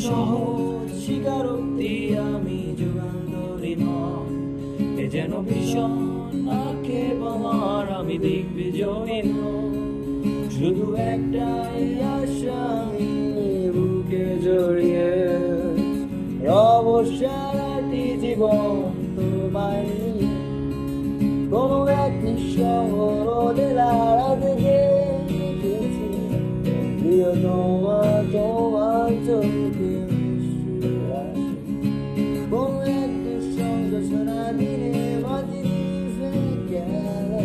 সহজ স্বীকারোক্তি আমি যোগান ধরি নয়, এ যেন ভীষণ আক্ষেপ আমার, আমি দিগ্বিজয়ী নই। শুধু একটাই আশা আমি বুকে জড়িয়ে রব সারাটি জীবন তোমায় নিয়ে। কোনো এক নিঃশহরে লাড়া দেখে দেখেছি তোমার তোমার চোখে আসে। কোনো এক দুঃসঙ্গ শোনা দিনে মাঝে গেলে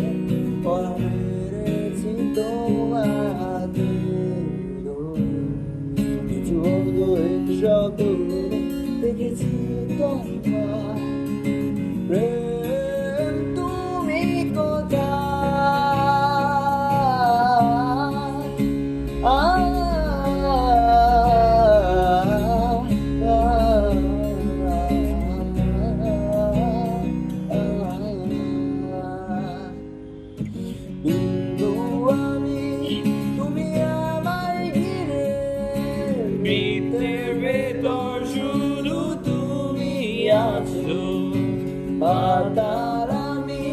পড়া মেরেছি তোমার হাতে ধরে। কিছু হতো শব্দ দেখেছি তোমার প্রেম, তুমি কোথায়? বিন্দু আমি, তুমি আমায় ঘিরে, বৃত্তের ভেতর শুধু তুমি আছো। পাতাল আমি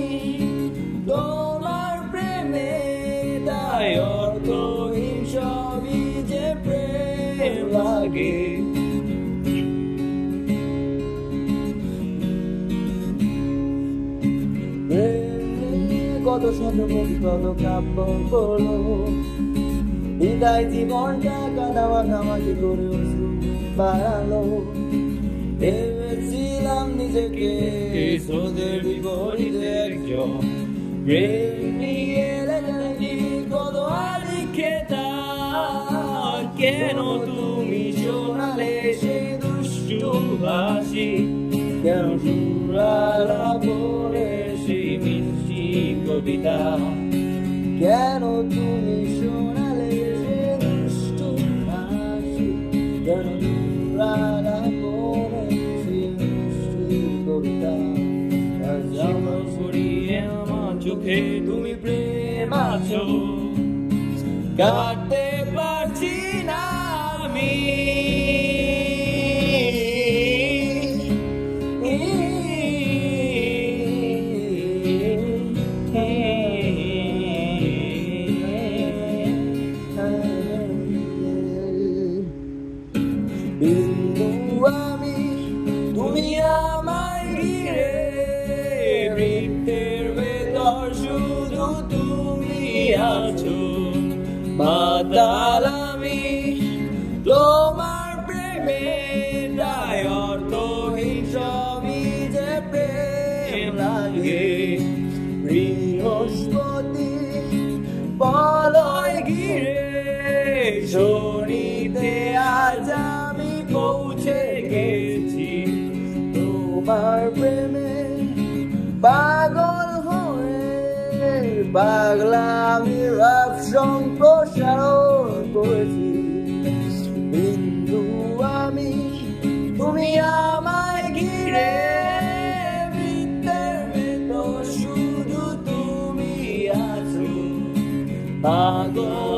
তোমার প্রেমে, তাই অর্থহীন সবই যে প্রেম লাগে। কত শতমুখী কত কাব্য বলো, বিদায় জীবনটা কাদামাখামাখি করে বাড়ালো। ভেবেছিলাম নিজেকে স্রোতের বিপরীতে একজন প্রেম নিয়ে লেখালেখি কত লিখেতাম। কেন তুমি শোনালে সেই দুষ্টু হাসি, কেন সুরালা বলে সেই মিষ্টি কবিতা, কেন তুমি শোনালে সেই দুষ্টু হাসি, কেন সুরালা বলে সেই মিষ্টি কবিতা। আমার পড়িয়ে আমার চোখে তুমি প্রেম আছো, কাটতে পারছি না আমি। বিন্দু আমি, তুমি আমায় ঘিরে, বৃত্তের ভেতর শুধু তুমি আছো। পাতাল আমি তোমার প্রেমে, তাই অর্থহীন সবই যে প্রেম লাগে। বৃহস্পতি বলয় ঘিরে, শনিতে আজ আমি পৌঁছে গেছি তোমার প্রেমে। পাগল হয়ে পাগলা আমি রাগ সম্প্রসারণ করেছি। বিন্দু আমি, তুমি আমায় ঘিরে, বৃত্তের ভেতর শুধু তুমি আছো। পাগল